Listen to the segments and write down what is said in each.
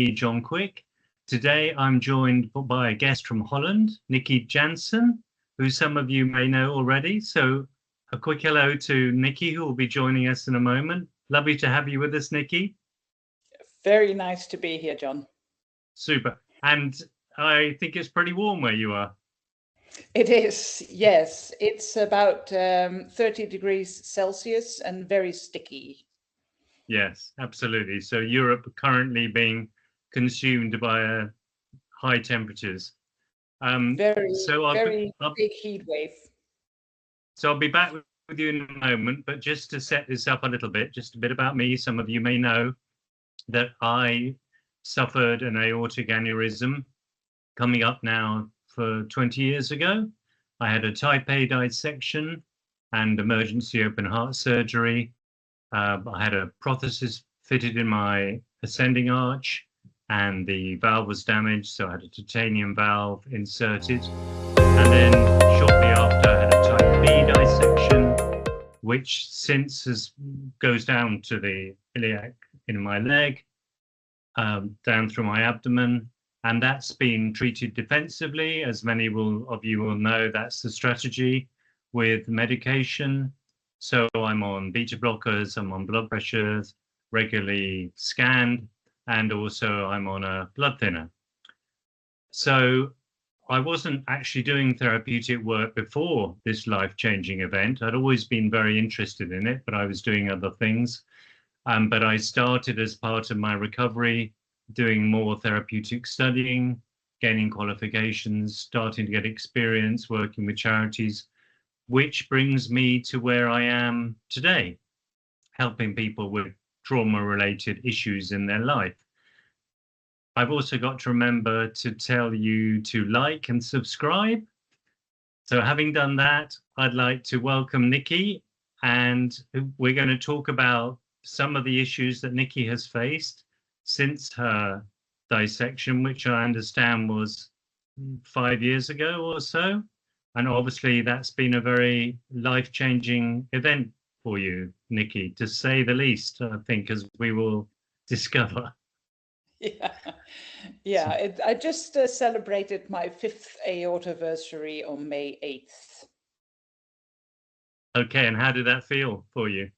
me, John Quick. Today I'm joined by a guest from Holland, Nicky Jansen, who some of you may know already. So a quick hello to Nicky, who will be joining us in a moment. Lovely to have you with us, Nicky. Very nice to be here, John. Super. And I think it's pretty warm where you are. It is, yes. It's about 30 degrees Celsius and very sticky. Yes, absolutely. So Europe currently being consumed by high temperatures. Very big heat wave. So I'll be back with you in a moment, but just to set this up a little bit, just a bit about me. Some of you may know that I suffered an aortic aneurysm coming up now for 20 years ago. I had a type A dissection and emergency open heart surgery. I had a prosthesis fitted in my ascending arch and the valve was damaged, so I had a titanium valve inserted. And then shortly after, I had a type B dissection, which since goes down to the iliac in my leg, down through my abdomen. And that's been treated defensively. As many of you will know, that's the strategy with medication. So I'm on beta blockers, I'm on blood pressures, regularly scanned, and also I'm on a blood thinner. So I wasn't actually doing therapeutic work before this life-changing event. I'd always been very interested in it, but I was doing other things. But I started as part of my recovery, doing more therapeutic studying, gaining qualifications, starting to get experience working with charities, which brings me to where I am today, helping people with trauma-related issues in their life. I've also got to remember to tell you to like and subscribe. So having done that, I'd like to welcome Nicky, and we're going to talk about some of the issues that Nicky has faced since her dissection, which I understand was 5 years ago or so. And obviously that's been a very life-changing event for you, Nicky, to say the least, I think, as we will discover. Yeah. I just celebrated my 5th aortiversary on May 8th. Okay, and how did that feel for you?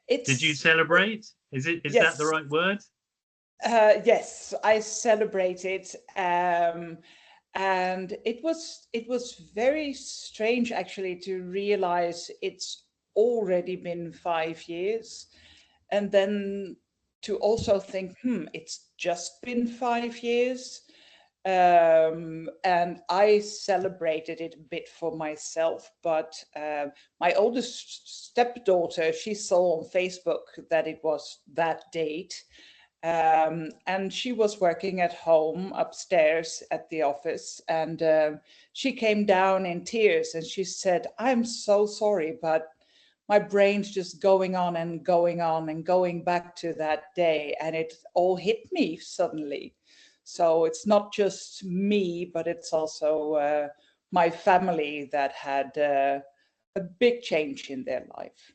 Did you celebrate? Is yes. That the right word? Yes, I celebrated, and it was very strange actually to realize it's already been 5 years, and then to also think, it's just been 5 years. And I celebrated it a bit for myself, but my oldest stepdaughter, she saw on Facebook that it was that date. And she was working at home upstairs at the office, and she came down in tears and she said, "I'm so sorry, but my brain's just going on and going on and going back to that day, and it all hit me suddenly." So it's not just me, but it's also my family that had a big change in their life.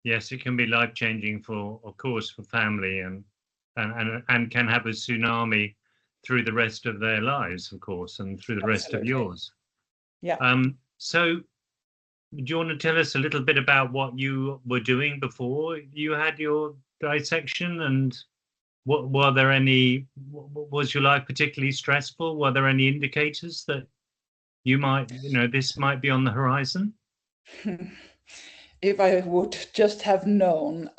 Yes, it can be life-changing for, of course, for family and can have a tsunami through the rest of their lives, of course, and through the rest of yours. Yeah. So do you want to tell us a little bit about what you were doing before you had your dissection, and was your life particularly stressful? Were there any indicators that you might, this might be on the horizon? If I would just have known.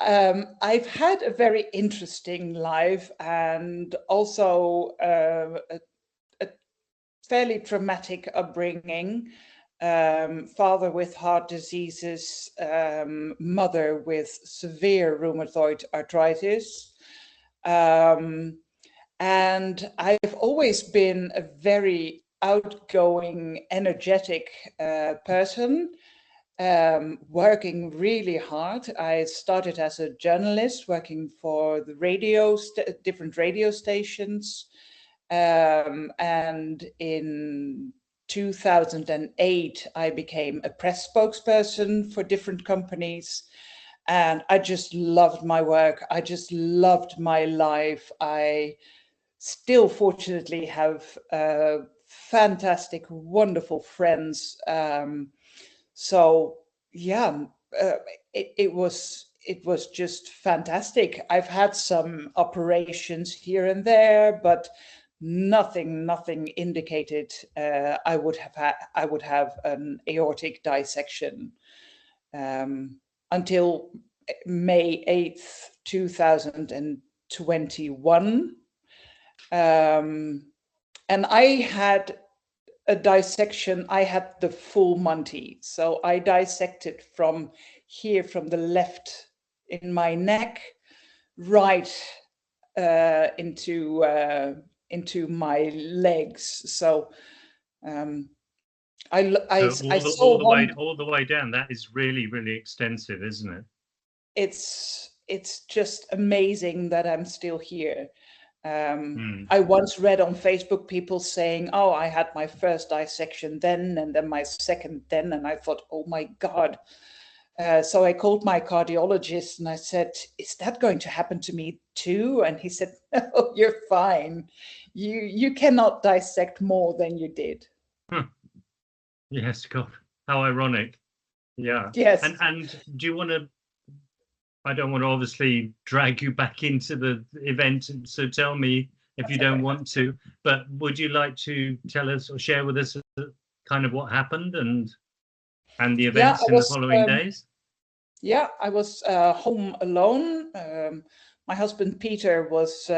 I've had a very interesting life, and also a fairly traumatic upbringing. Father with heart diseases, mother with severe rheumatoid arthritis. And I've always been a very outgoing, energetic person. Working really hard. I started as a journalist working for the different radio stations. And in 2008, I became a press spokesperson for different companies. And I just loved my work. I just loved my life. I still fortunately have fantastic, wonderful friends. So yeah, it was just fantastic. I've had some operations here and there, but nothing indicated I would have an aortic dissection until May 8th, 2021. And I had a dissection. I had the full Monty. So I dissected from here, from the left in my neck, right into my legs. So I So saw all the way down. That is really, really extensive, isn't it? It's just amazing that I'm still here. I once read on Facebook people saying, "Oh, I had my first dissection then, and then my second then," and I thought, "Oh my God." So I called my cardiologist and I said, "Is that going to happen to me too?" And he said, "No, you're fine. You cannot dissect more than you did." Yes, God, how ironic. Yeah. Yes. And do you want to? I don't want to obviously drag you back into the event, so tell me if you don't want to. But would you like to tell us or share with us kind of what happened and the events in the following days? Yeah, I was home alone. My husband Peter was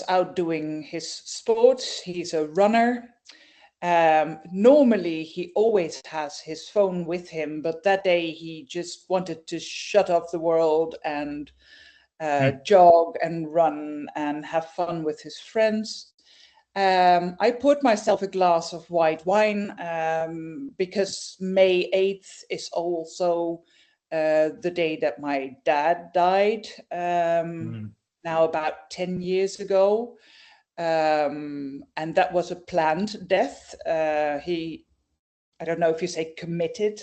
out doing his sports. He's a runner. Normally, he always has his phone with him, but that day he just wanted to shut off the world and jog and run and have fun with his friends. I poured myself a glass of white wine because May 8th is also the day that my dad died, now about 10 years ago. And that was a planned death. I don't know if you say committed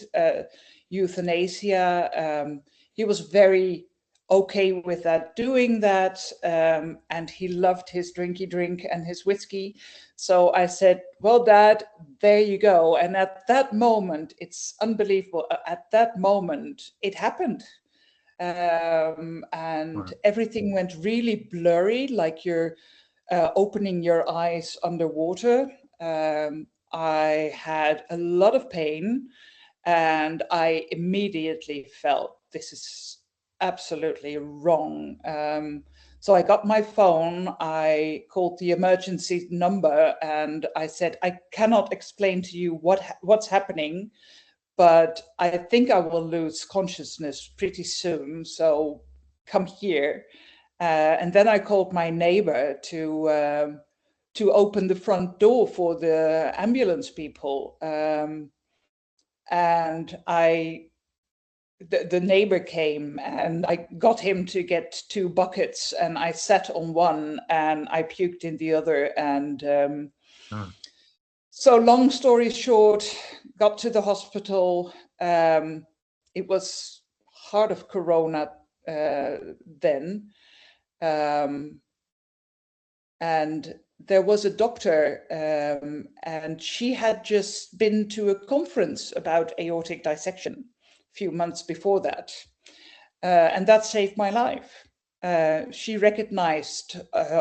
euthanasia. He was very okay with that, doing that, and he loved his drinky drink and his whiskey. So I said, "Well, Dad, there you go." And at that moment, it's unbelievable. At that moment, it happened. And everything went really blurry, like you're opening your eyes underwater. I had a lot of pain, and I immediately felt this is absolutely wrong. So I got my phone, I called the emergency number, and I said, "I cannot explain to you what's happening, but I think I will lose consciousness pretty soon, so come here." And then I called my neighbor to open the front door for the ambulance people. And the neighbor came, and I got him to get 2 buckets, and I sat on one and I puked in the other. And so long story short, got to the hospital. It was heart of Corona then. And there was a doctor, and she had just been to a conference about aortic dissection a few months before that. And that saved my life. She recognized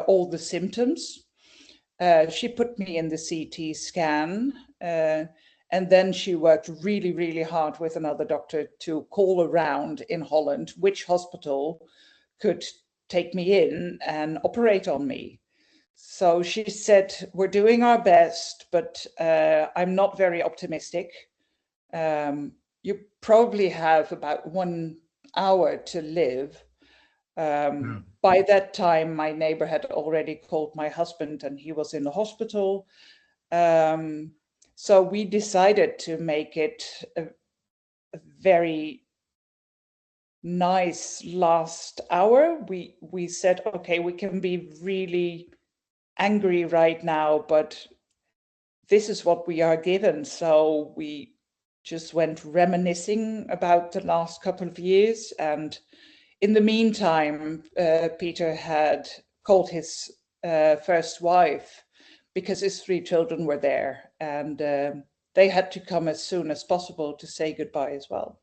all the symptoms. She put me in the CT scan, and then she worked really, really hard with another doctor to call around in Holland which hospital could take me in and operate on me. So she said, "We're doing our best, but I'm not very optimistic. You probably have about 1 hour to live." By that time, my neighbor had already called my husband, and he was in the hospital. So we decided to make it a very nice last hour. We said, "Okay, we can be really angry right now, but this is what we are given." So we just went reminiscing about the last couple of years. And in the meantime, Peter had called his first wife because his 3 children were there, and they had to come as soon as possible to say goodbye as well.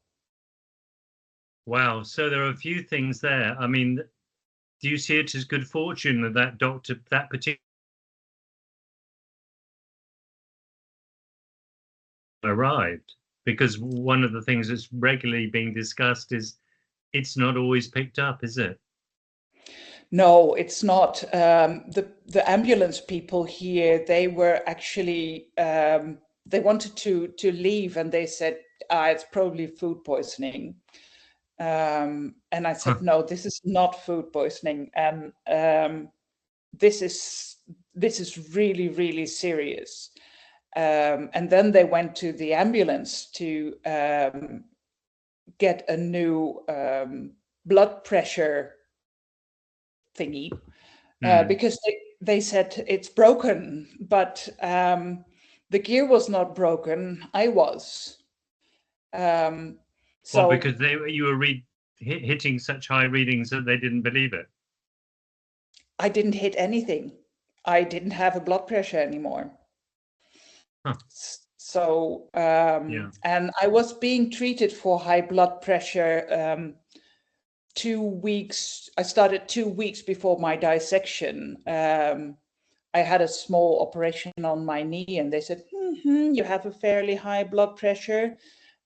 Wow. So there are a few things there. I mean, do you see it as good fortune that that doctor, that particular arrived? Because one of the things that's regularly being discussed is it's not always picked up, is it? No, it's not. The ambulance people here, they were actually, they wanted to leave, and they said, it's probably food poisoning. And I said, no, this is not food poisoning. And this is really, really serious. And then they went to the ambulance to get a new blood pressure thingy, because they said it's broken, but the gear was not broken. I was. So because you were hitting such high readings that they didn't believe it. I didn't hit anything. I didn't have a blood pressure anymore. Huh. So and I was being treated for high blood pressure 2 weeks. I started 2 weeks before my dissection. I had a small operation on my knee, and they said, you have a fairly high blood pressure.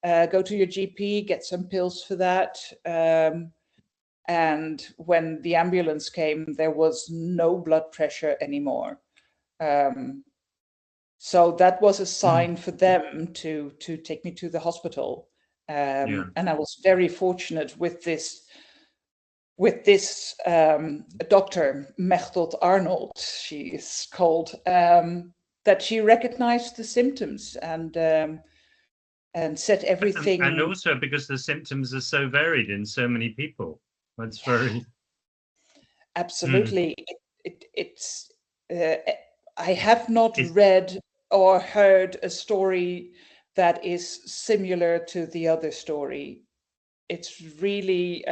Go to your GP, get some pills for that. And when the ambulance came, there was no blood pressure anymore. So that was a sign for them to take me to the hospital. And I was very fortunate with this doctor, Mechtelt Arnold, she is called, that she recognized the symptoms and said everything. And also because the symptoms are so varied in so many people. That's very... Absolutely. It's I have not read or heard a story that is similar to the other story. It's really,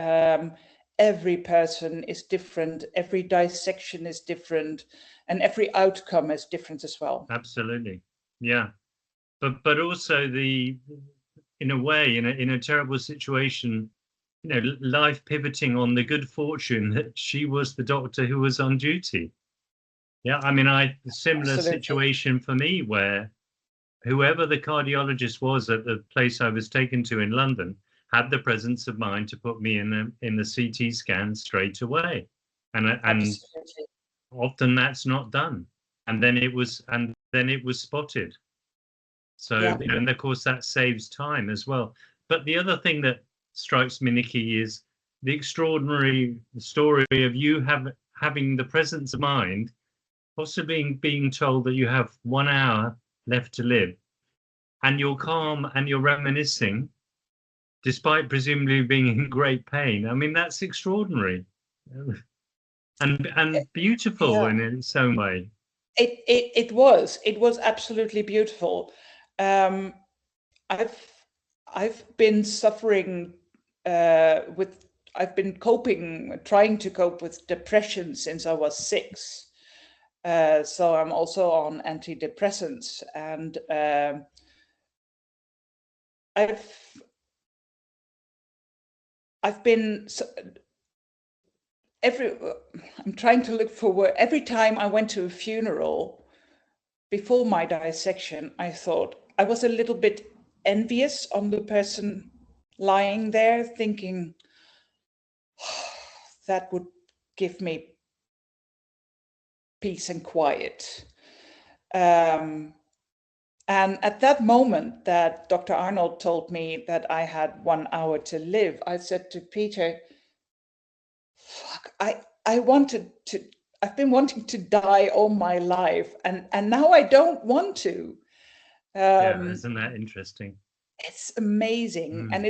every person is different, every dissection is different, and every outcome is different as well. Absolutely. Yeah. But also in a way, in a terrible situation, life pivoting on the good fortune that she was the doctor who was on duty. Yeah, I mean, similar Absolutely. situation for me, where whoever the cardiologist was at the place I was taken to in London had the presence of mind to put me in the CT scan straight away, and often that's not done, and then it was spotted. So and of course that saves time as well. But the other thing that strikes me, Nicky, is the extraordinary story of you having the presence of mind, possibly being told that you have 1 hour left to live, and you're calm and you're reminiscing, despite presumably being in great pain. I mean, that's extraordinary, and beautiful in its own way. It was absolutely beautiful. I've been suffering I've been trying to cope with depression since I was 6. So I'm also on antidepressants, and I've been I'm trying to look for word. Every time I went to a funeral before my dissection, I thought I was a little bit envious on the person lying there, thinking, that would give me peace and quiet. And at that moment that Dr. Arnold told me that I had 1 hour to live, I said to Peter, fuck, I've been wanting to die all my life, and now I don't want to. Isn't that interesting? It's amazing. And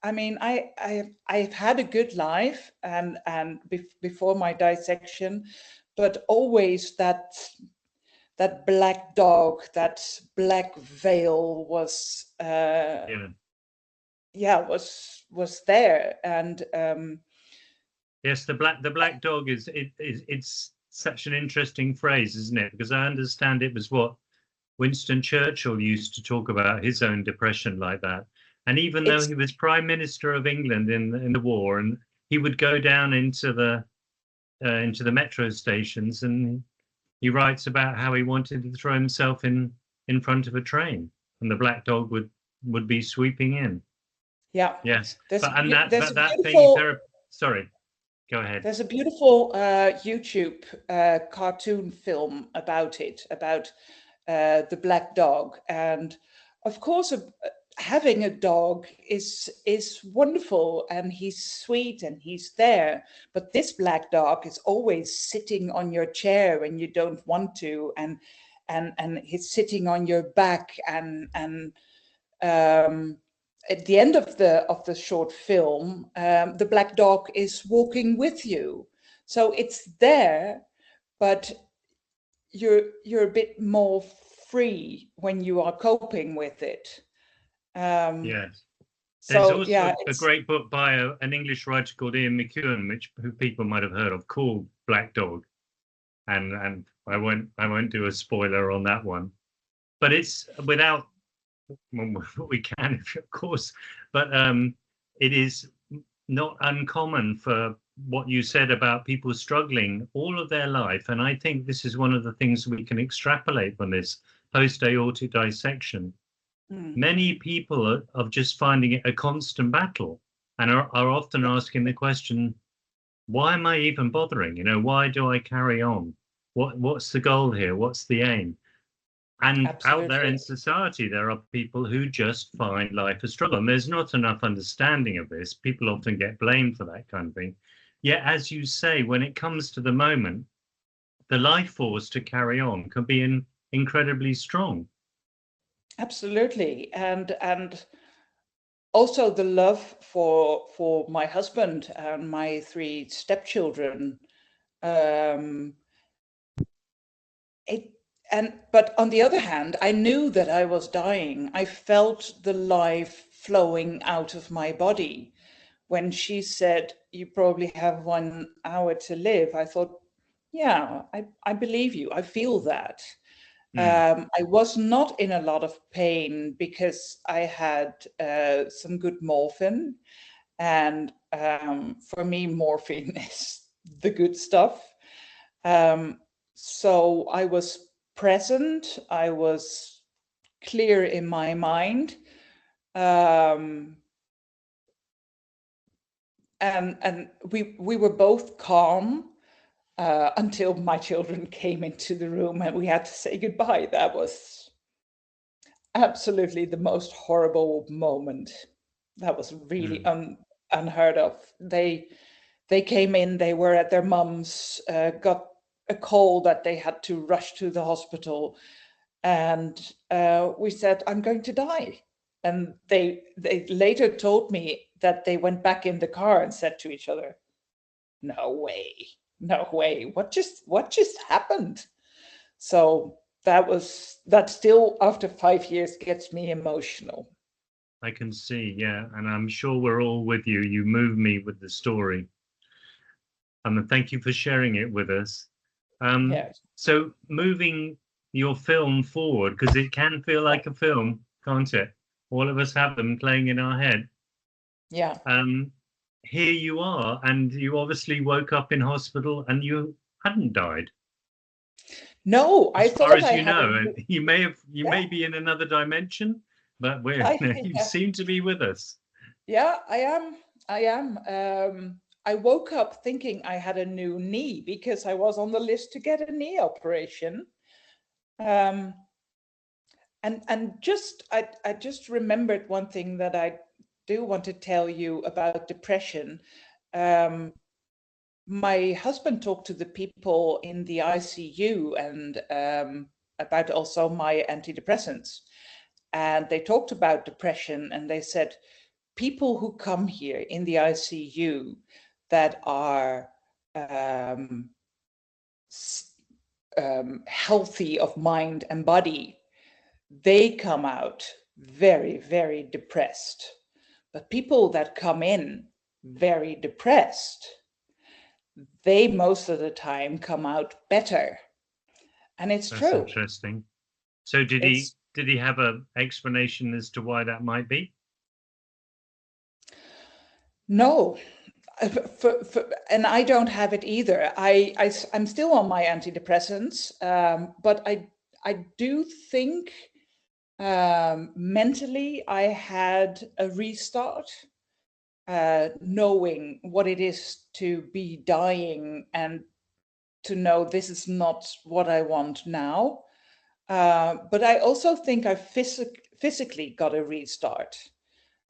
I mean, I've had a good life and before my dissection, but always that that black dog, that black veil was was there. And yes, the black dog is it's such an interesting phrase, isn't it? Because I understand it was what Winston Churchill used to talk about his own depression like that. And even though he was Prime Minister of England in the war, and he would go down into the metro stations, and he writes about how he wanted to throw himself in front of a train, and the black dog would be sweeping in. Yeah. Yes. There's That thing. Sorry. Go ahead. There's a beautiful YouTube cartoon film about it, about the black dog. And of course, having a dog is wonderful, and he's sweet and he's there. But this black dog is always sitting on your chair when you don't want to, and he's sitting on your back, and at the end of the short film, the black dog is walking with you. So it's there, but you're a bit more free when you are coping with it. Yes. There's also a great book by an English writer called Ian McEwan, who people might have heard of, called Black Dog, and I won't do a spoiler on that one, but it's without. We can, of course, but it is not uncommon for what you said about people struggling all of their life. And I think this is one of the things we can extrapolate from this post-aortic dissection. Many people are just finding it a constant battle, and are often asking the question, why am I even bothering? You know, why do I carry on? What's the goal here? What's the aim? And Absolutely. out there in society, there are people who just find life a struggle. And there's not enough understanding of this. People often get blamed for that kind of thing. Yet, as you say, when it comes to the moment, the life force to carry on can be incredibly strong. Absolutely. And also the love for my husband and my 3 stepchildren. But on the other hand, I knew that I was dying. I felt the life flowing out of my body. When she said, "You probably have 1 hour to live," I thought, yeah, I believe you. I feel that. I was not in a lot of pain because I had some good morphine. And for me, morphine is the good stuff. So I was present, I was clear in my mind, and we were both calm until my children came into the room and we had to say goodbye. That was absolutely the most horrible moment. That was really unheard of. They came in, they were at their mum's, got a call that they had to rush to the hospital, and we said, "I'm going to die." And they later told me that they went back in the car and said to each other, no way, what just happened? So that still, after 5 years, gets me emotional. I can see, yeah, and I'm sure we're all with you. You move me with the story. And thank you for sharing it with us. So moving your film forward, because it can feel like a film, can't it? All of us have them playing in our head. Yeah. Here you are, and you obviously woke up in hospital and you hadn't died. No, as far as you know, you may be in another dimension, but you seem to be with us. Yeah, I am. I woke up thinking I had a new knee because I was on the list to get a knee operation. And I just remembered one thing that I do want to tell you about depression. My husband talked to the people in the ICU and about also my antidepressants. And they talked about depression, and they said, people who come here in the ICU that are healthy of mind and body, they come out very, very depressed. But people that come in very depressed, they most of the time come out better. And it's That's true. interesting. So did he have an explanation as to why that might be? No, and I don't have it either. I'm still on my antidepressants, but I do think mentally I had a restart, knowing what it is to be dying and to know this is not what I want now. But I also think I physically got a restart.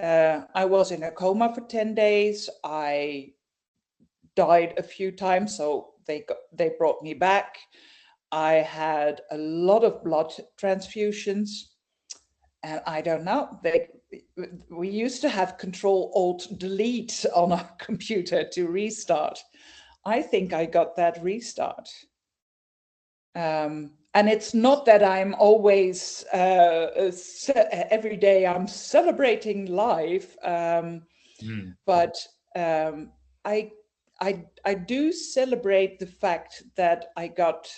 I was in a coma for 10 days. I died a few times, so they brought me back. I had a lot of blood transfusions, and I don't know. We used to have Control-Alt-Delete on our computer to restart. I think I got that restart. And it's not that I'm always every day I'm celebrating life, but I do celebrate the fact that I got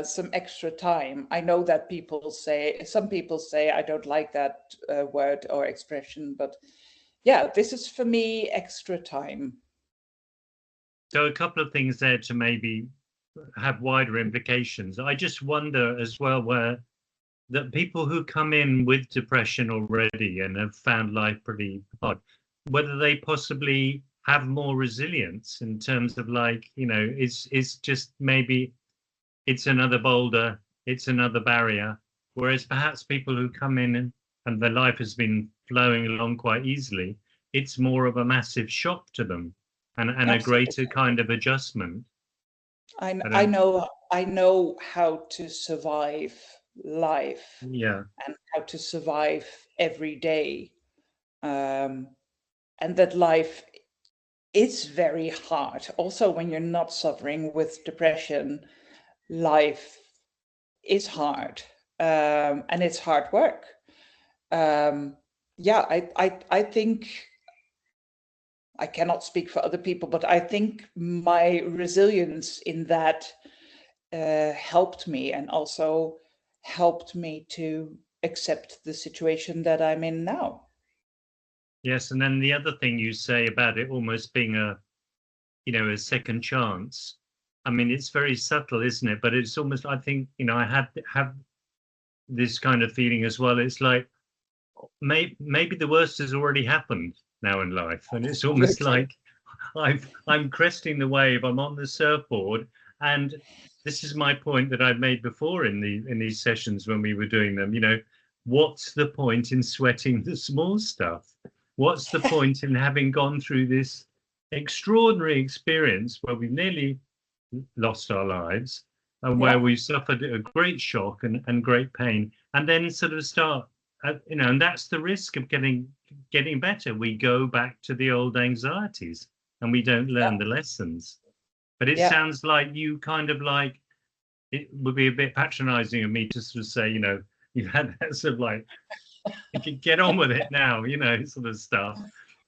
some extra time. I know that some people say I don't like that word or expression, but yeah, this is for me extra time. So a couple of things there to maybe have wider implications. I just wonder as well where that people who come in with depression already and have found life pretty hard, whether they possibly have more resilience in terms of like, you know, it's just maybe it's another boulder, it's another barrier. Whereas perhaps people who come in and their life has been flowing along quite easily, it's more of a massive shock to them and a greater kind of adjustment. I know how to survive life, yeah, and how to survive every day, and that life is very hard. Also, when you're not suffering with depression, life is hard, and it's hard work. Yeah, I think I cannot speak for other people, but I think my resilience in that helped me, and also helped me to accept the situation that I'm in now. yes, and then the other thing you say about it almost being a, you know, a second chance. I mean, it's very subtle, isn't it? But it's almost, I think, you know, I have this kind of feeling as well. It's like maybe the worst has already happened now in life, and it's almost like I'm cresting the wave. I'm on the surfboard, and this is my point that I've made before in these sessions when we were doing them. You know, what's the point in sweating the small stuff? What's the point in having gone through this extraordinary experience where we've nearly lost our lives and where we've suffered a great shock and great pain, and then sort of start, you know, and that's the risk of getting better. We go back to the old anxieties and we don't learn the lessons. But it sounds like you kind of like, it would be a bit patronizing of me to sort of say, you know, you've had that sort of like, you can get on with it now, you know, sort of stuff.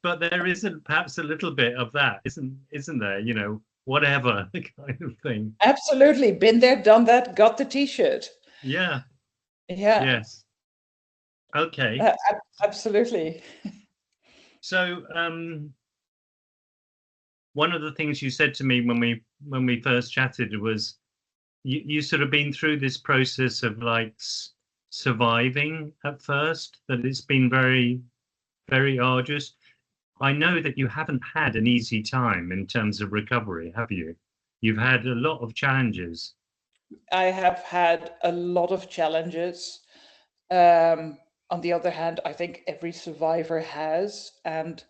But there isn't perhaps a little bit of that, isn't there? You know, whatever the kind of thing. Absolutely. Been there, done that, got the t-shirt. Yeah. Yeah. Yes. Okay. Absolutely. So one of the things you said to me when we first chatted was you sort of been through this process of like surviving at first, that it's been very, very arduous. I know that you haven't had an easy time in terms of recovery, have you? You've had a lot of challenges. I have had a lot of challenges. On the other hand, I think every survivor has, and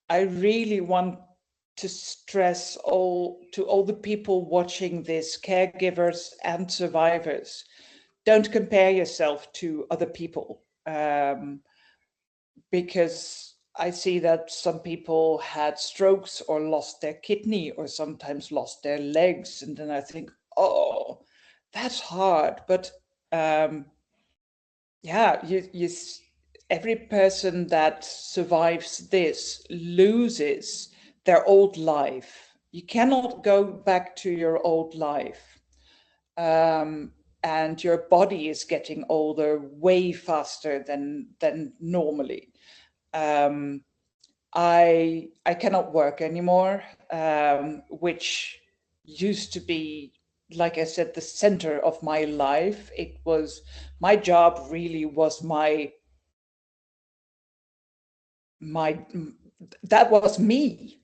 I really want to stress to all the people watching this, caregivers and survivors, don't compare yourself to other people, because I see that some people had strokes or lost their kidney or sometimes lost their legs, and then I think, oh, that's hard. But yeah, every person that survives this loses their old life. You cannot go back to your old life. And your body is getting older way faster than normally. I cannot work anymore, which used to be, like I said, the center of my life. It was my job, really was my that was me,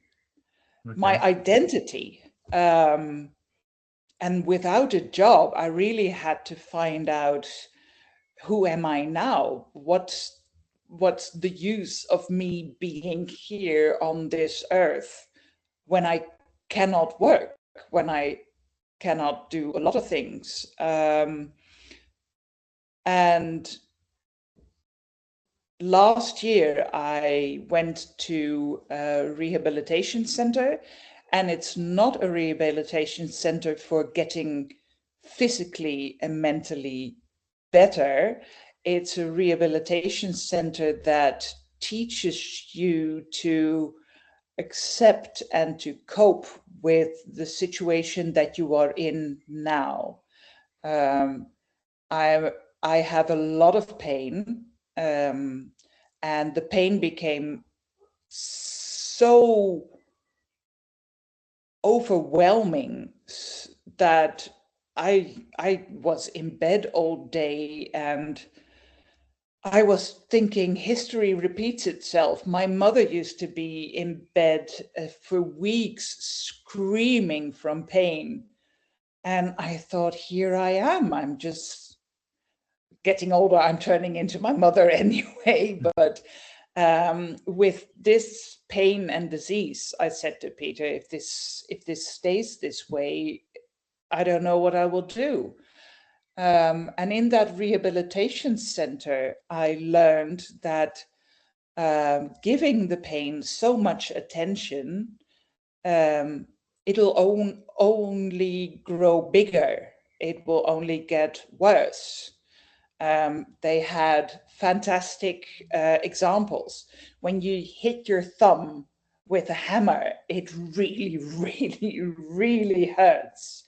my Okay. identity. And without a job, I really had to find out, who am I now? What's the use of me being here on this earth when I cannot work, when I cannot do a lot of things? And last year, I went to a rehabilitation center, and it's not a rehabilitation center for getting physically and mentally better. It's a rehabilitation center that teaches you to accept and to cope with the situation that you are in now. Um, I I have a lot of pain, and the pain became so overwhelming that I was in bed all day, and I was thinking history repeats itself. My mother used to be in bed for weeks screaming from pain. And I thought, here I am. I'm just getting older. I'm turning into my mother anyway. But with this pain and disease, I said to Peter, if this stays this way, I don't know what I will do. And in that rehabilitation center, I learned that giving the pain so much attention, it'll only grow bigger. It will only get worse. They had fantastic examples. When you hit your thumb with a hammer, it really, really, really hurts.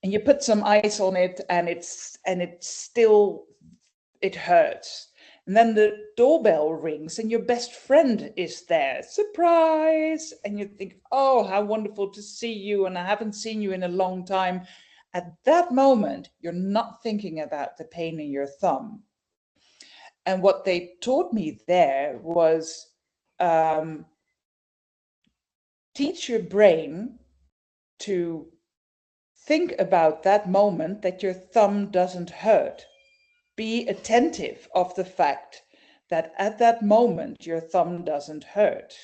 And you put some ice on it, and it's still, it hurts. And then the doorbell rings and your best friend is there. Surprise! And you think, oh, how wonderful to see you. And I haven't seen you in a long time. At that moment, you're not thinking about the pain in your thumb. And what they taught me there was teach your brain to think about that moment that your thumb doesn't hurt. Be attentive of the fact that at that moment your thumb doesn't hurt.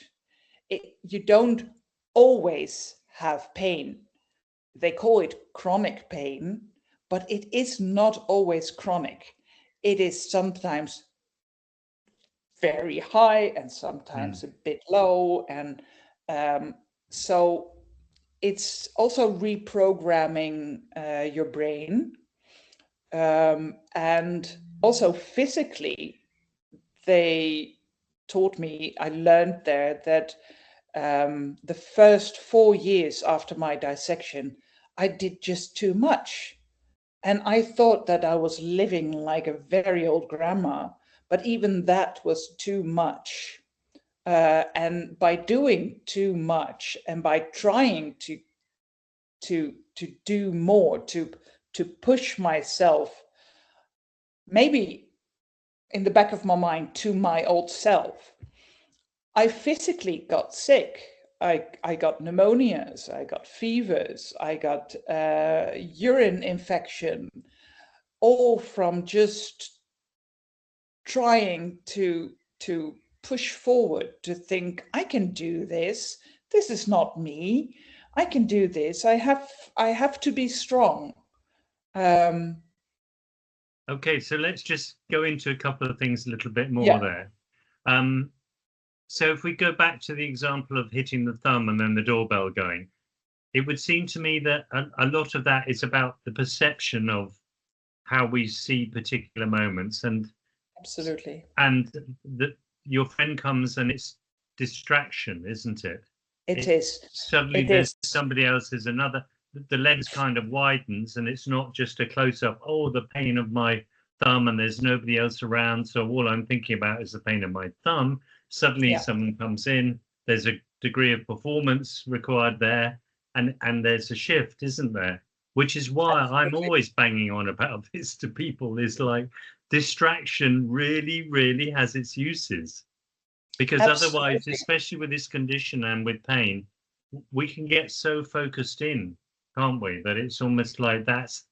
You don't always have pain. They call it chronic pain, but it is not always chronic. It is sometimes very high and sometimes a bit low. And so it's also reprogramming your brain. And also physically, they taught me, I learned there that the first 4 years after my dissection, I did just too much. And I thought that I was living like a very old grandma, but even that was too much. And by doing too much and by trying to do more, to push myself, maybe in the back of my mind, to my old self, I physically got sick. I got pneumonias, I got fevers, I got urine infection, all from just trying to push forward, to think, I can do this. This is not me. I can do this. I have to be strong. Okay, so let's just go into a couple of things a little bit more Yeah. there. So if we go back to the example of hitting the thumb and then the doorbell going, it would seem to me that a lot of that is about the perception of how we see particular moments, Absolutely. and that your friend comes and it's distraction, isn't it? It is. Suddenly It there's is. somebody else, there's another, the lens kind of widens, and it's not just a close-up, oh, the pain of my thumb, and there's nobody else around, so all I'm thinking about is the pain of my thumb. Suddenly Yeah. someone comes in, there's a degree of performance required there, and there's a shift, isn't there? Which is why I'm Absolutely. always banging on about this to people, is like, distraction really, really has its uses. Because otherwise, Absolutely. especially with this condition and with pain, we can get so focused in, can't we, that it's almost like that's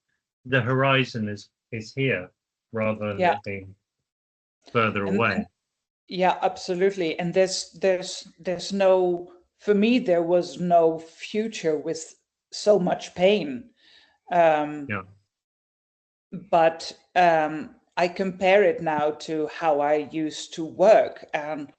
the horizon is here rather than Yeah. it being further And away. yeah, absolutely. And there's no, for me, there was no future with so much pain. Yeah. But I compare it now to how I used to work, and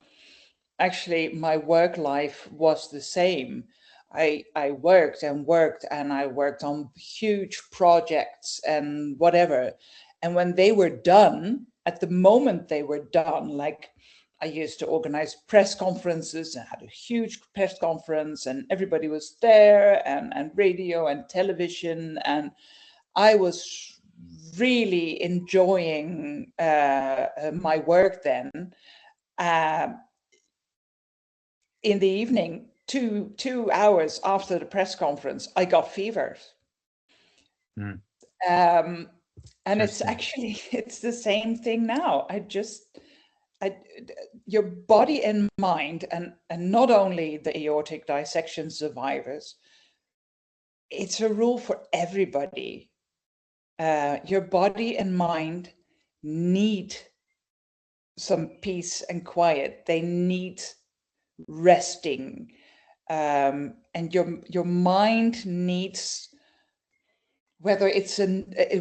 actually my work life was the same. I worked and worked, and I worked on huge projects and whatever. And when they were done, at the moment they were done, like I used to organize press conferences and had a huge press conference, and everybody was there, and radio and television, and I was really enjoying my work then. Uh, in the evening, two hours after the press conference, I got fevers. Mm. And it's Interesting. actually, it's the same thing now. Your body and mind, and not only the aortic dissection survivors, it's a rule for everybody. Your body and mind need some peace and quiet. They need resting, and your mind needs, whether it's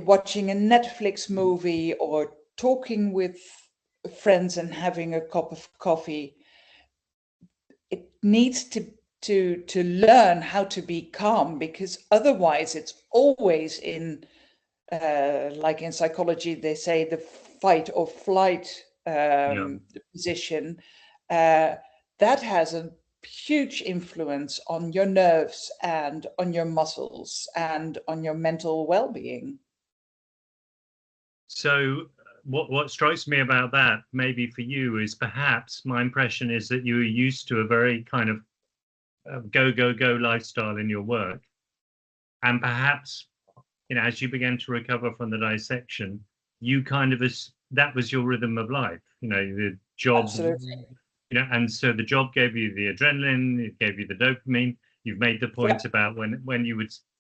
watching a Netflix movie or talking with friends and having a cup of coffee. It needs to learn how to be calm, because otherwise it's always in, like in psychology they say, the fight or flight Yeah. position. That has a huge influence on your nerves and on your muscles and on your mental well-being. So what strikes me about that, maybe for you, is perhaps my impression is that you were used to a very kind of go, go, go lifestyle in your work. And perhaps, as you began to recover from the dissection, you kind of, that was your rhythm of life, the job, Absolutely. and so the job gave you the adrenaline, it gave you the dopamine. You've made the point Yeah. about when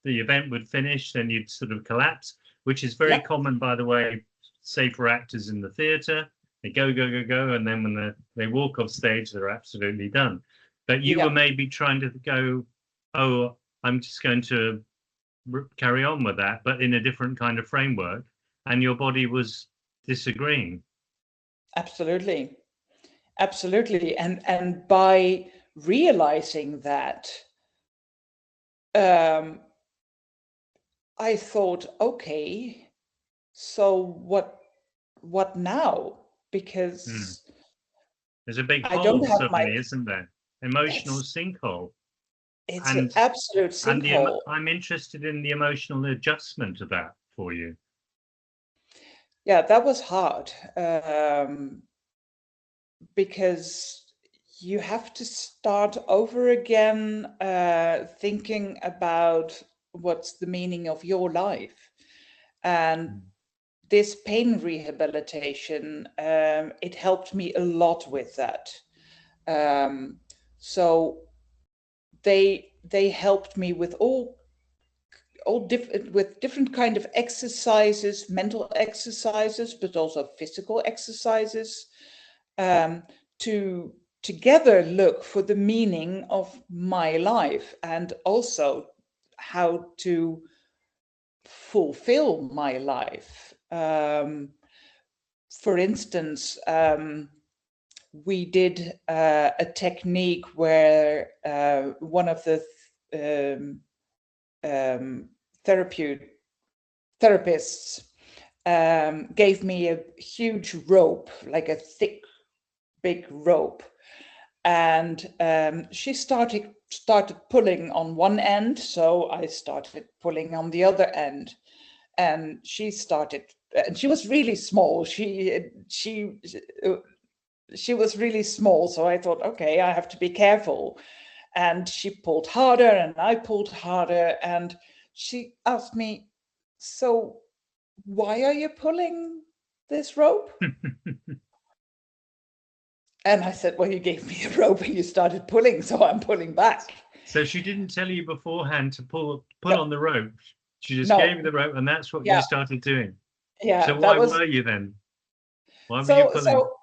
the event would finish, then you'd sort of collapse, which is very Yeah. common, by the way, say for actors in the theatre. They go, go, go, go, and then when they walk off stage, they're absolutely done. But you Yeah. were maybe trying to go, oh, I'm just going to carry on with that, but in a different kind of framework, and your body was disagreeing. Absolutely. Absolutely. And by realizing that, I thought, okay, so what now? Hmm. Because There's a big I don't hole have my, suddenly, isn't there? Emotional it's sinkhole. it's an And absolute sinkhole. I'm interested in the emotional adjustment of that for you. Yeah, that was hard, because you have to start over again, thinking about what's the meaning of your life. And Mm. this pain rehabilitation, it helped me a lot with that. So they helped me with different kind of exercises, mental exercises, but also physical exercises, to together look for the meaning of my life, and also how to fulfill my life. For instance, we did a technique where one of the therapists gave me a huge rope, like a thick, big rope. And she started pulling on one end, so I started pulling on the other end. And she was really small. She was really small, so I thought, okay, I have to be careful. And she pulled harder, and I pulled harder, and she asked me, so why are you pulling this rope? And I said, well, you gave me a rope and you started pulling, so I'm pulling back. So she didn't tell you beforehand to pull No. on the rope. She just No. gave you the rope, and that's what you started doing. Yeah. So why were you then? Why were you pulling? So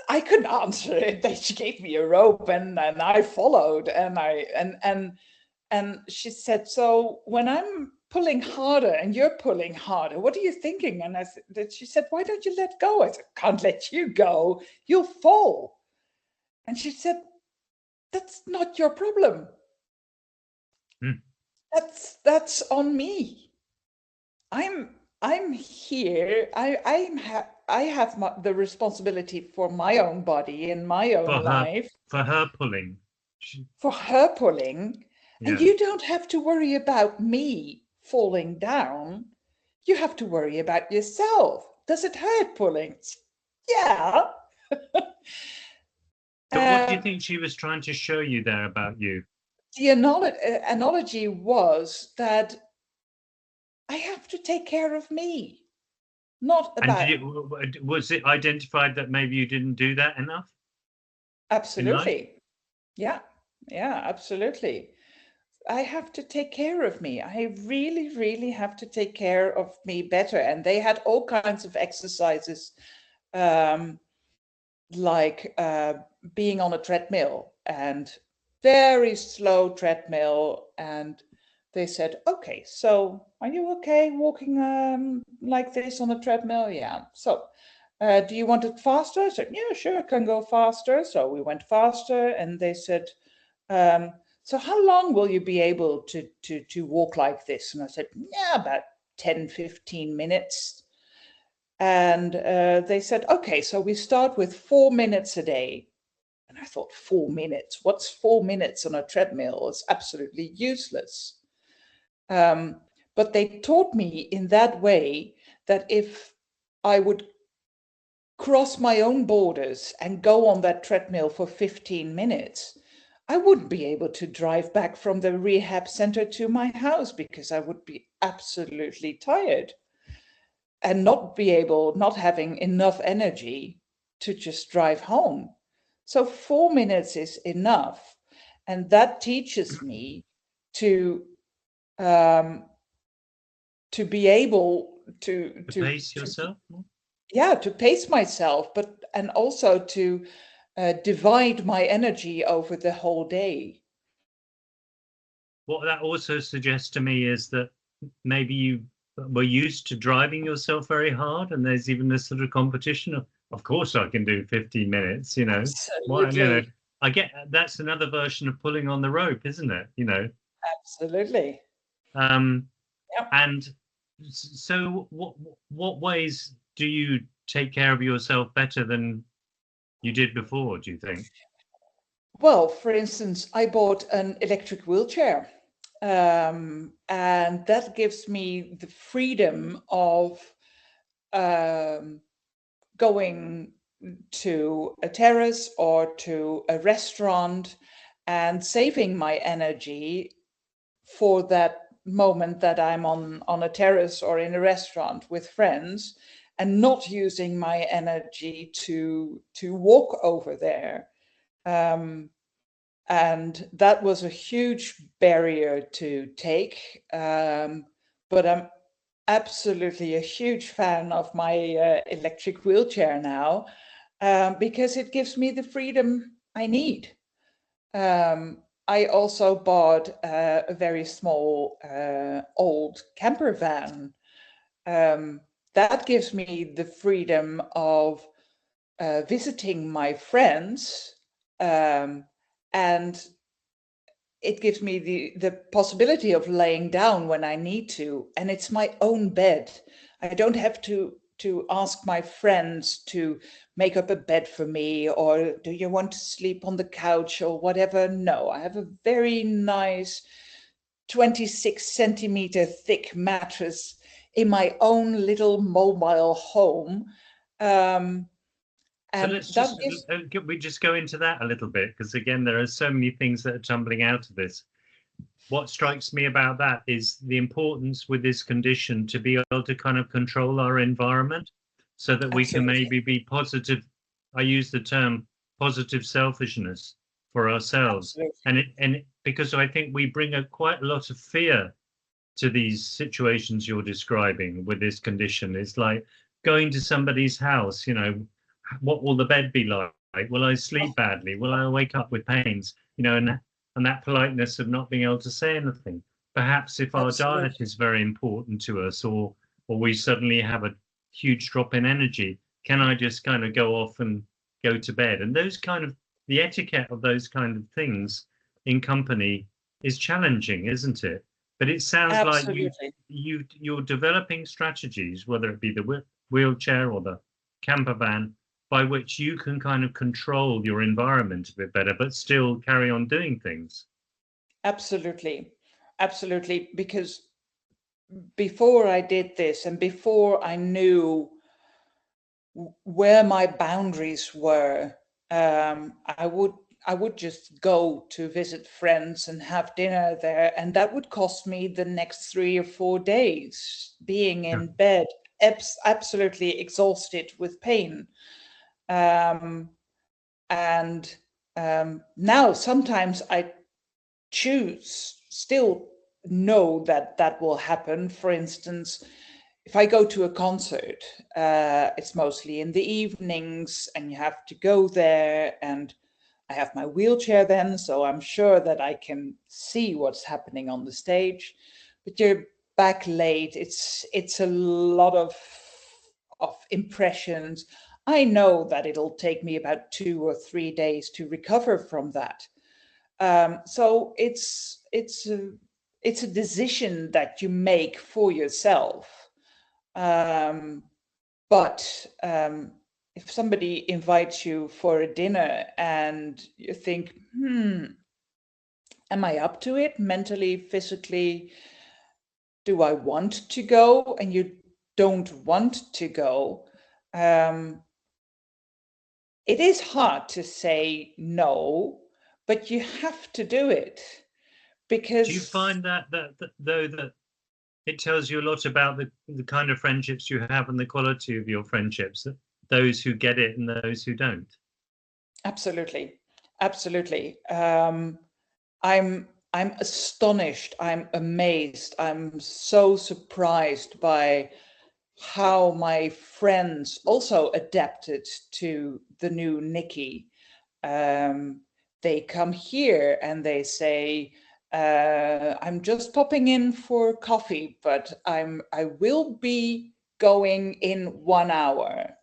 I couldn't answer it. She gave me a rope, and I followed, and she said, so when I'm pulling harder and you're pulling harder, what are you thinking? And she said, why don't you let go? I said, can't let you go. You'll fall. And she said, that's not your problem. That's on me. I'm here. I have the responsibility for my own body and my own life. For her pulling. For her pulling. Yeah. And you don't have to worry about me falling down. You have to worry about yourself. Does it hurt pulling? Yeah. So what do you think she was trying to show you there about you? The analogy was that I have to take care of me, not about. And was it identified that maybe you didn't do that enough? Absolutely. Yeah, absolutely. I have to take care of me. I really, really have to take care of me better. And they had all kinds of exercises, like being on a treadmill, and very slow treadmill. And they said, okay, so are you okay walking like this on a treadmill? Yeah. So do you want it faster? I said, yeah, sure, I can go faster. So we went faster, and they said, so how long will you be able to walk like this? And I said, yeah, about 10, 15 minutes. And they said, okay, so we start with 4 minutes a day. And I thought, 4 minutes? What's 4 minutes on a treadmill? It's absolutely useless. But they taught me in that way that if I would cross my own borders and go on that treadmill for 15 minutes, I wouldn't be able to drive back from the rehab center to my house because I would be absolutely tired and not having enough energy to just drive home. So 4 minutes is enough. And that teaches me to be able to pace yourself. To pace myself, and also to divide my energy over the whole day. What that also suggests to me is that maybe you were used to driving yourself very hard, and there's even this sort of competition of course I can do 15 minutes, you know. Absolutely. I get that's another version of pulling on the rope, isn't it? You know. Absolutely. Yep. And so what ways do you take care of yourself better than you did before, do you think? Well, for instance, I bought an electric wheelchair, and that gives me the freedom of going to a terrace or to a restaurant and saving my energy for that moment that I'm on a terrace or in a restaurant with friends, and not using my energy to walk over there. And that was a huge barrier to take. But I'm absolutely a huge fan of my electric wheelchair now, because it gives me the freedom I need. I also bought a very small old camper van. That gives me the freedom of visiting my friends, and it gives me the possibility of laying down when I need to, and it's my own bed. I don't have to ask my friends to make up a bed for me, or do you want to sleep on the couch or whatever. No, I have a very nice 26 centimeter thick mattress in my own little mobile home. So And let's that just gives we just go into that a little bit, because again, there are so many things that are tumbling out of this. What strikes me about that is the importance with this condition to be able to kind of control our environment so that we can absolutely, maybe be positive. I use the term positive selfishness for ourselves. absolutely, And because I think we bring quite a lot of fear to these situations you're describing with this condition. It's like going to somebody's house, what will the bed be like? Will I sleep badly? Will I wake up with pains? And that politeness of not being able to say anything. Perhaps if our diet absolutely. is very important to us, or we suddenly have a huge drop in energy, can I just kind of go off and go to bed? And those kind of the etiquette of those kind of things in company is challenging, isn't it? But it sounds like Absolutely. you're developing strategies, whether it be the wheelchair or the camper van, by which you can kind of control your environment a bit better, but still carry on doing things. Absolutely. Absolutely. Because before I did this and before I knew where my boundaries were, I would just go to visit friends and have dinner there, and that would cost me the next 3 or 4 days being Yeah. in bed, absolutely exhausted with pain. Um, and now sometimes I choose, still know that that will happen. For instance, if I go to a concert, it's mostly in the evenings and you have to go there, and I have my wheelchair then, so I'm sure that I can see what's happening on the stage. But you're back late. It's a lot of impressions. I know that it'll take me about 2 or 3 days to recover from that. So it's a decision that you make for yourself. Um, but if somebody invites you for a dinner and you think, am I up to it mentally, physically? Do I want to go? And you don't want to go. Um, it is hard to say no, but you have to do it Do you because find that it tells you a lot about the kind of friendships you have and the quality of your friendships, those who get it and those who don't? absolutely, absolutely. I'm astonished. I'm amazed. I'm so surprised by how my friends also adapted to the new Nicky. Um, they come here and they say, "I'm just popping in for coffee, but I will be going in 1 hour."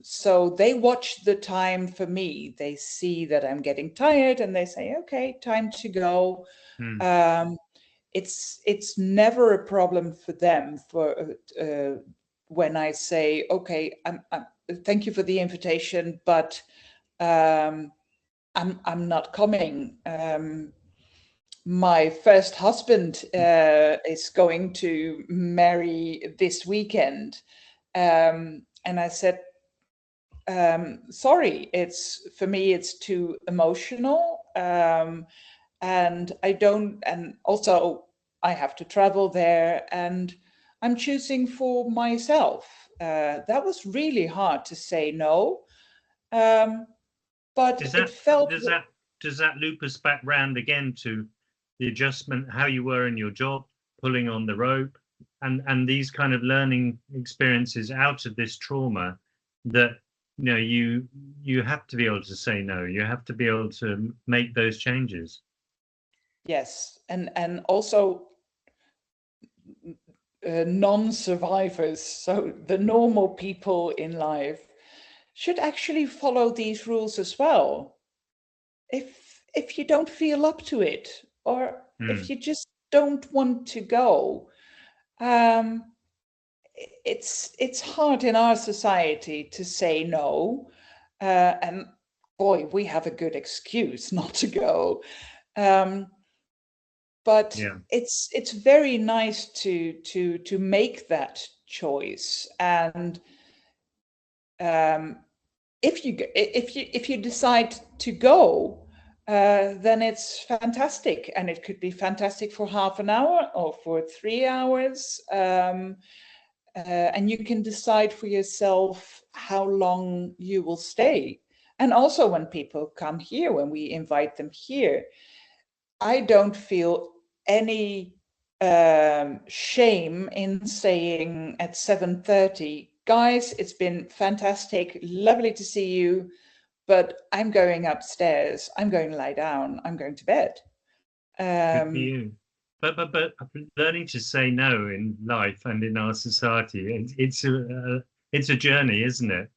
So they watch the time for me. They see that I'm getting tired and they say, okay, time to go. Hmm. Um, it's never a problem for them when I say, okay, thank you for the invitation, but um, I'm not coming. My first husband is going to marry this weekend. And I said, sorry, it's for me, it's too emotional. And I don't, and also I have to travel there and I'm choosing for myself. That was really hard to say no. Um, Is but it that felt, does that loop us back round again to the adjustment, how you were in your job, pulling on the rope, and these kind of learning experiences out of this trauma, that you have to be able to say no. You have to be able to make those changes. yes. And also non-survivors, so the normal people in life, should actually follow these rules as well. if you don't feel up to it, or if Mm. you just don't want to go, um, it's hard in our society to say no. And boy, we have a good excuse not to go. Um, but Yeah. it's very nice to make that choice. And if you decide to go, then it's fantastic, and it could be fantastic for half an hour or for 3 hours. And you can decide for yourself how long you will stay. And also, when people come here, when we invite them here, I don't feel any shame in saying at 7:30, guys, it's been fantastic, lovely to see you, but I'm going upstairs. I'm going to lie down. I'm going to bed. Good for you. But learning to say no in life and in our society, it's a journey, isn't it?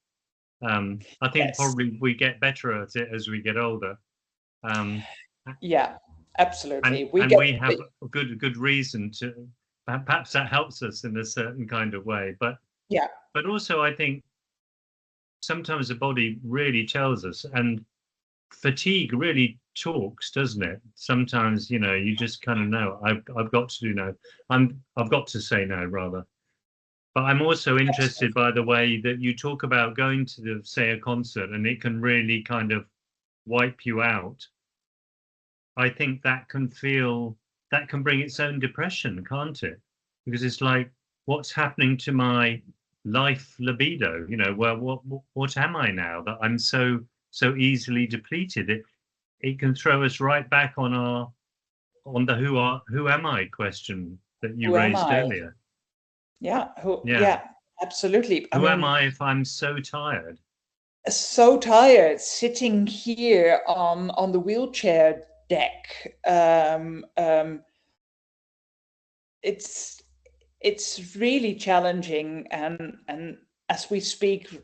I think Yes. probably we get better at it as we get older. Um, Yeah, absolutely. and we have a good reason to, perhaps that helps us in a certain kind of way. Yeah, But also I think sometimes the body really tells us, and fatigue really talks, doesn't it? Sometimes, you just kind of know, I've got to do no. I've got to say no, rather. But I'm also interested absolutely. by the way that you talk about going to say a concert, and it can really kind of wipe you out. I think that can bring its own depression, can't it? Because it's like, what's happening to my life libido? Well, what am I now that I'm so easily depleted? It can throw us right back on the who am I question that you Who am raised I? earlier. Yeah, Yeah. yeah, absolutely. I Who am mean, I if I'm so tired? so tired sitting here on the wheelchair deck. It's it's really challenging, and as we speak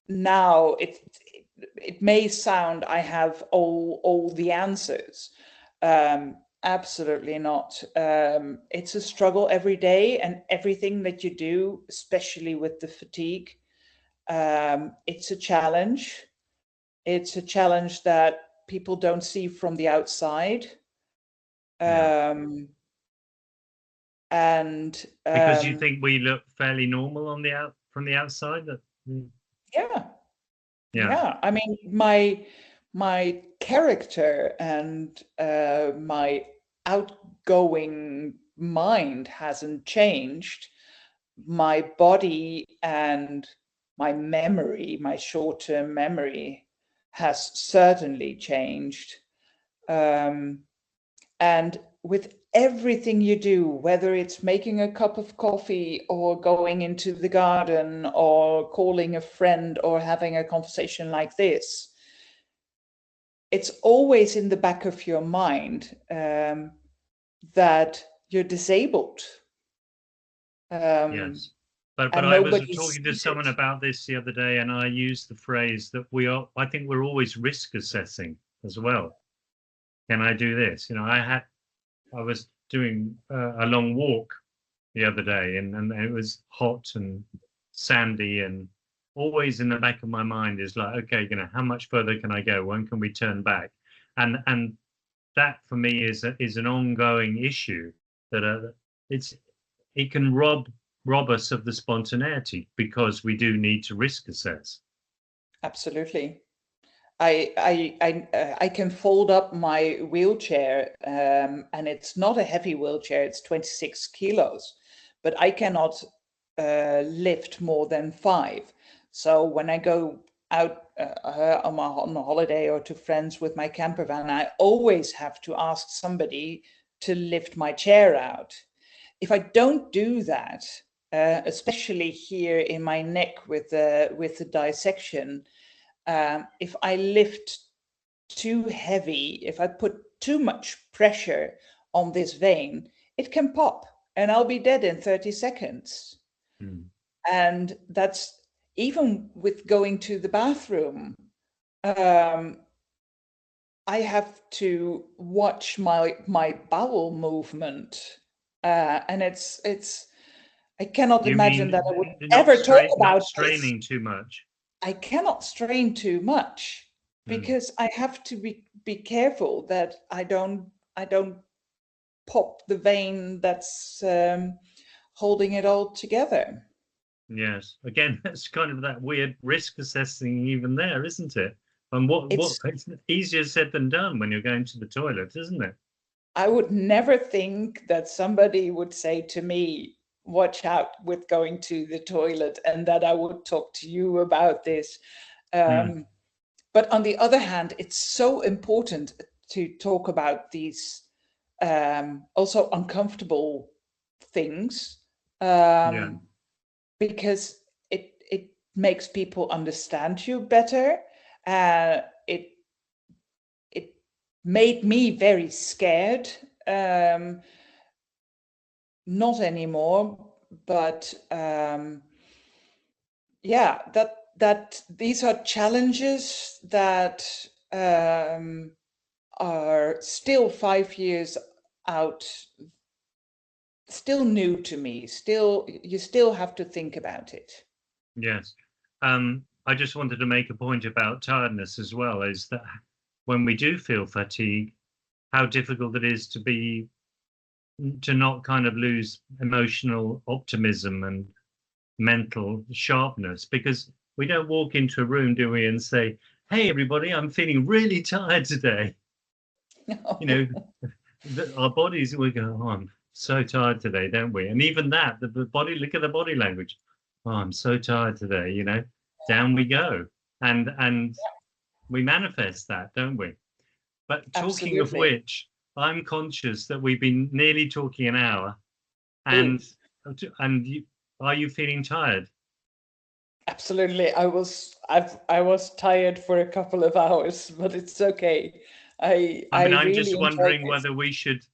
now, it may sound I have all the answers. Absolutely not. It's a struggle every day, and everything that you do, especially with the fatigue, it's a challenge. It's a challenge that people don't see from the outside. Yeah. Um, and Because you think we look fairly normal from the outside? yeah, Yeah. yeah. I mean, my character and my outgoing mind hasn't changed. My body and my memory, my short-term memory, has certainly changed. Um, And with everything you do, whether it's making a cup of coffee or going into the garden or calling a friend or having a conversation like this, it's always in the back of your mind that you're disabled. Um, Yes. But and I was nobody talking to sees someone it. about this the other day, and I used the phrase that I think we're always risk assessing as well. Can I do this? I was doing a long walk the other day, and it was hot and sandy, and always in the back of my mind is like, okay, how much further can I go? When can we turn back? And that for me is an ongoing issue that it can rob us of the spontaneity because we do need to risk assess. Absolutely. I can fold up my wheelchair, and it's not a heavy wheelchair. It's 26 kilos, but I cannot lift more than 5. So when I go out on a holiday or to friends with my camper van, I always have to ask somebody to lift my chair out. If I don't do that, especially here in my neck with the dissection, if I lift too heavy, if I put too much pressure on this vein, it can pop and I'll be dead in 30 seconds. Mm. And that's even with going to the bathroom. Um, I have to watch my bowel movement, and it's. I cannot You imagine mean that I would ever talk not about this. straining too much? I cannot strain too much Mm, because I have to be careful that I don't pop the vein that's holding it all together. yes. Again, that's kind of that weird risk assessing even there, isn't it? And what It's it's easier said than done when you're going to the toilet, isn't it? I would never think that somebody would say to me, watch out with going to the toilet, and that I would talk to you about this. Mm, Um, but on the other hand, it's so important to talk about these also uncomfortable things, yeah. because it makes people understand you better. It it made me very scared. Um, Not anymore, but yeah, that these are challenges that are still 5 years out, still new to me. Still, you still have to think about it. Yes. I just wanted to make a point about tiredness as well, is that when we do feel fatigue, how difficult it is to not kind of lose emotional optimism and mental sharpness, because we don't walk into a room, do we, and say, "Hey, everybody, I'm feeling really tired today." You know, our bodies will go, "Oh, I'm so tired today," don't we? And even that, the body, look at the body language. "Oh, I'm so tired today," down we go. And we manifest that, don't we? But talking of Absolutely. which, I'm conscious that we've been nearly talking an hour, Oh, and are you feeling tired? absolutely. I was tired for a couple of hours, but it's okay. I I mean, I I'm really just enjoyed wondering this. whether we should,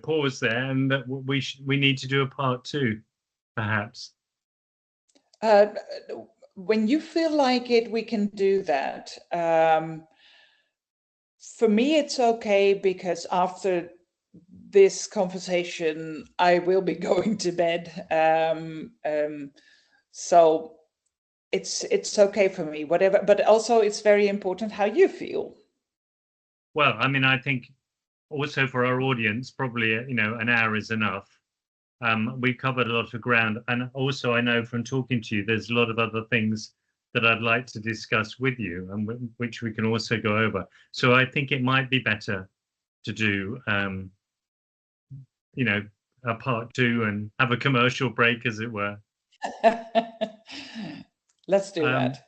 pause there, and that we need to do a part two, perhaps. Uh, when you feel like it, we can do that. For me, it's okay because after this conversation, I will be going to bed. So it's okay for me, whatever. But also, it's very important how you feel. Well, I mean, I think also for our audience, probably an hour is enough. We've covered a lot of ground, and also I know from talking to you, there's a lot of other things that I'd like to discuss with you, and which we can also go over. So I think it might be better to do, you know, a part two and have a commercial break, as it were. Let's do Um, that.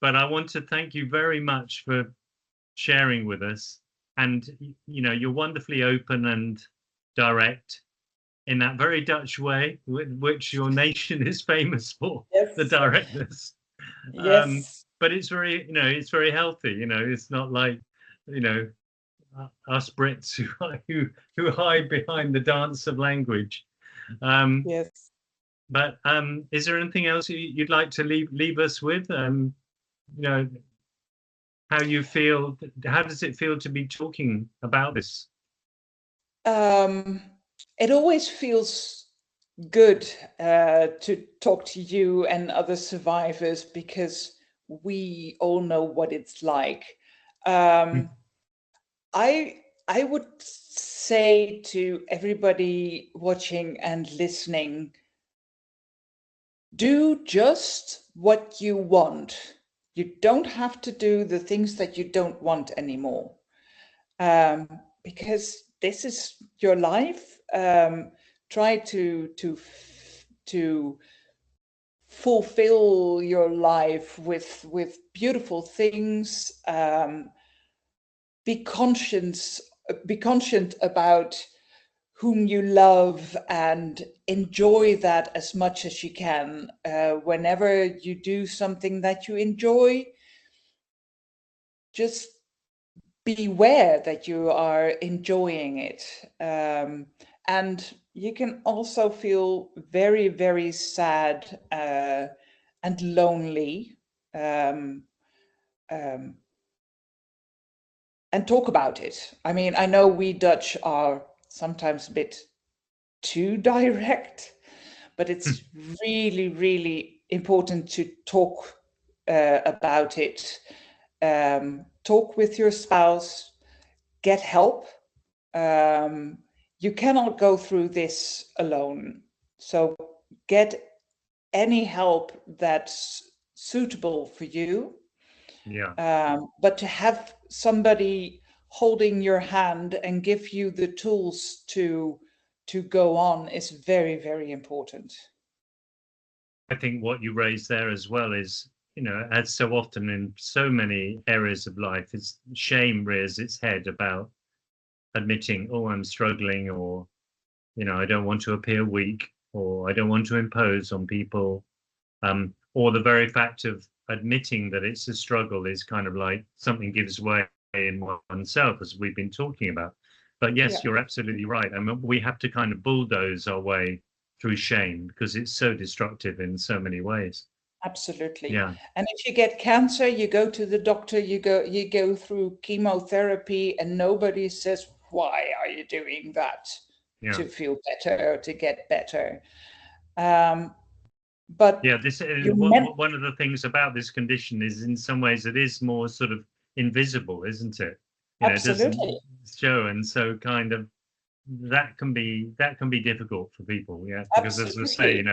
but I want to thank you very much for sharing with us, and you're wonderfully open and direct in that very Dutch way, which your nation is famous for, the Yes. directness. Yes. But it's very, it's very healthy. It's not like, us Brits who hide behind the dance of language. Um, Yes. but is there anything else you'd like to leave us with? You know, how you feel? How does it feel to be talking about this? Um, it always feels good to talk to you and other survivors because we all know what it's like. Um, I would say to everybody watching and listening, do just what you want. You don't have to do the things that you don't want anymore, because this is your life. Try to fulfill your life with beautiful things. Be conscious, be conscient about whom you love, and enjoy that as much as you can. Whenever you do something that you enjoy, just beware that you are enjoying it. And you can also feel very, very sad and lonely. Um, um, talk about it. I mean, I know we Dutch are sometimes a bit too direct, but it's really, really important to talk about it. Talk with your spouse, get help. You cannot go through this alone. So get any help that's suitable for you. Yeah. But to have somebody holding your hand and give you the tools to go on is very, very important. I think what you raised there as well is, as so often in so many areas of life, is shame rears its head about admitting, oh, I'm struggling, or, I don't want to appear weak, or I don't want to impose on people. Or the very fact of admitting that it's a struggle is kind of like something gives way in oneself, as we've been talking about. But yes, you're absolutely right. I mean, we have to kind of bulldoze our way through shame because it's so destructive in so many ways. Absolutely. Yeah. And if you get cancer, you go to the doctor, you go through chemotherapy, and nobody says, why are you doing that? Yeah. To feel better or to get better. But yeah, this one of the things about this condition is in some ways it is more sort of invisible, isn't it? It doesn't show, and so kind of that can be difficult for people. Yeah, because as I say,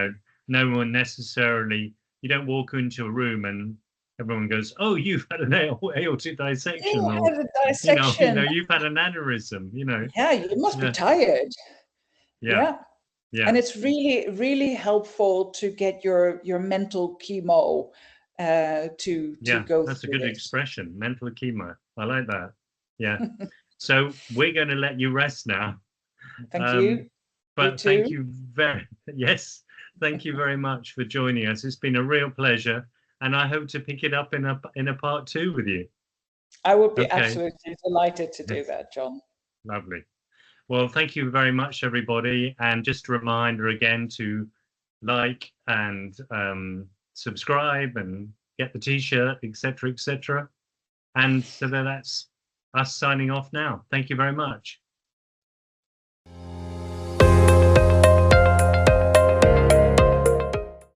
no one necessarily, you don't walk into a room and everyone goes, oh, you've had an aortic dissection, or had a dissection. You've had an aneurysm. Yeah, you must be tired. Yeah. And it's really, really helpful to get your mental chemo to go that's through a good this. expression, mental chemo. I like that. Yeah. So we're going to let you rest now. Thank you. But thank you thank you very much for joining us. It's been a real pleasure, and I hope to pick it up in a part 2 with you. I would be absolutely delighted to do that, John. Lovely. Well, thank you very much, everybody. And just a reminder again to like and subscribe and get the t-shirt, etc., etc. And so that's us signing off now. Thank you very much.